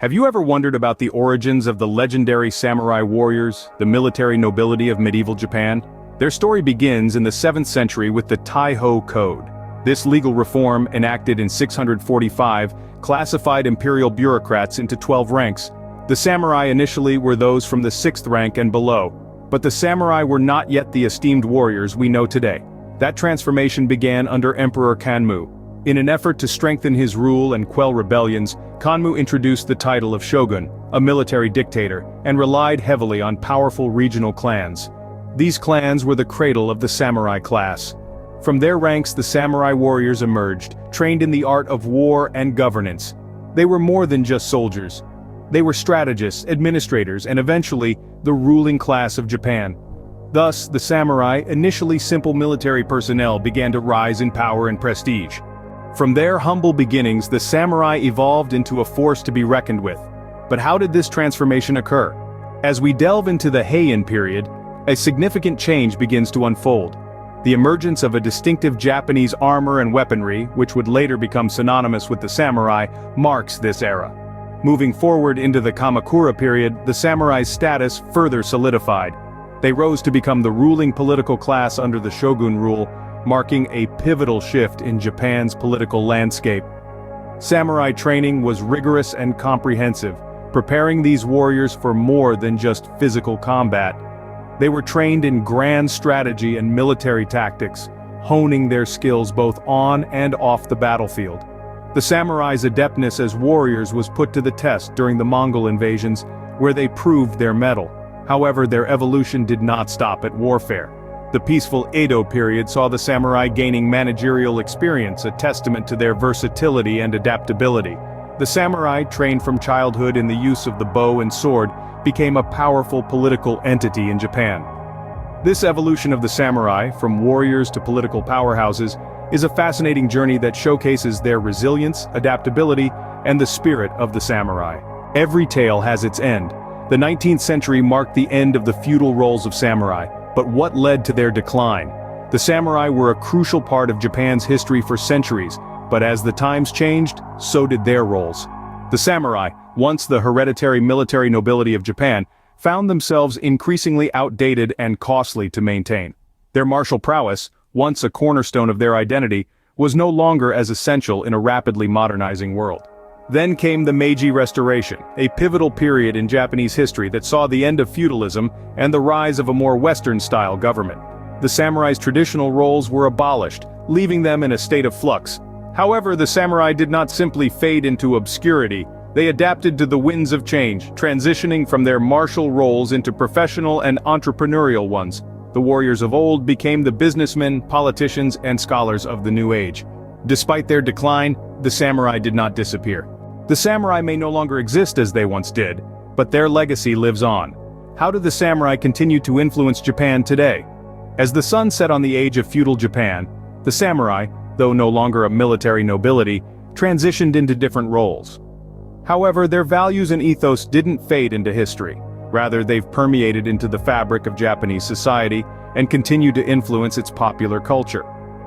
Have you ever wondered about the origins of the legendary samurai warriors, the military nobility of medieval Japan? Their story begins in the 7th century with the Tai-ho Code. This legal reform, enacted in 645, classified imperial bureaucrats into 12 ranks. The samurai initially were those from the 6th rank and below, but the samurai were not yet the esteemed warriors we know today. That transformation began under Emperor Kanmu. In an effort to strengthen his rule and quell rebellions, Kanmu introduced the title of shogun, a military dictator, and relied heavily on powerful regional clans. These clans were the cradle of the samurai class. From their ranks the samurai warriors emerged, trained in the art of war and governance. They were more than just soldiers. They were strategists, administrators, and eventually, the ruling class of Japan. Thus, the samurai, initially simple military personnel, began to rise in power and prestige. From their humble beginnings, the samurai evolved into a force to be reckoned with. But how did this transformation occur? As we delve into the Heian period, a significant change begins to unfold. The emergence of a distinctive Japanese armor and weaponry, which would later become synonymous with the samurai, marks this era. Moving forward into the Kamakura period, the samurai's status further solidified. They rose to become the ruling political class under the shogun rule, marking a pivotal shift in Japan's political landscape. Samurai training was rigorous and comprehensive, preparing these warriors for more than just physical combat. They were trained in grand strategy and military tactics, honing their skills both on and off the battlefield. The samurai's adeptness as warriors was put to the test during the Mongol invasions, where they proved their mettle. However, their evolution did not stop at warfare. The peaceful Edo period saw the samurai gaining managerial experience, a testament to their versatility and adaptability. The samurai, trained from childhood in the use of the bow and sword, became a powerful political entity in Japan. This evolution of the samurai, from warriors to political powerhouses, is a fascinating journey that showcases their resilience, adaptability, and the spirit of the samurai. Every tale has its end. The 19th century marked the end of the feudal roles of samurai, but what led to their decline? The samurai were a crucial part of Japan's history for centuries, but as the times changed, so did their roles. The samurai, once the hereditary military nobility of Japan, found themselves increasingly outdated and costly to maintain. Their martial prowess, once a cornerstone of their identity, was no longer as essential in a rapidly modernizing world. Then came the Meiji Restoration, a pivotal period in Japanese history that saw the end of feudalism and the rise of a more Western-style government. The samurai's traditional roles were abolished, leaving them in a state of flux. However, the samurai did not simply fade into obscurity. They adapted to the winds of change, transitioning from their martial roles into professional and entrepreneurial ones. The warriors of old became the businessmen, politicians, and scholars of the new age. Despite their decline, the samurai did not disappear. The samurai may no longer exist as they once did, but their legacy lives on. How do the samurai continue to influence Japan today? As the sun set on the age of feudal Japan, the samurai, though no longer a military nobility, transitioned into different roles. However, their values and ethos didn't fade into history. Rather, they've permeated into the fabric of Japanese society and continue to influence its popular culture.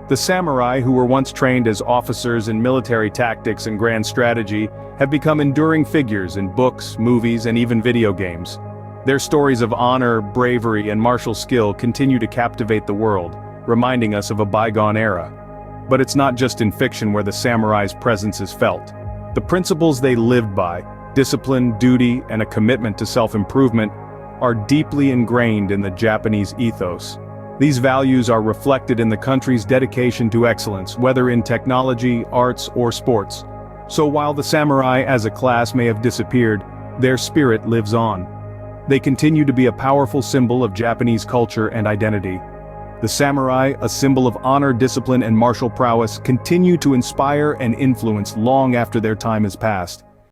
The samurai, who were once trained as officers in military tactics and grand strategy, have become enduring figures in books, movies, and even video games. Their stories of honor, bravery, and martial skill continue to captivate the world, reminding us of a bygone era. But it's not just in fiction where the samurai's presence is felt. The principles they lived by, discipline, duty, and a commitment to self-improvement, are deeply ingrained in the Japanese ethos. These values are reflected in the country's dedication to excellence, whether in technology, arts, or sports. So while the samurai as a class may have disappeared, their spirit lives on. They continue to be a powerful symbol of Japanese culture and identity. The samurai, a symbol of honor, discipline, and martial prowess, continue to inspire and influence long after their time has passed.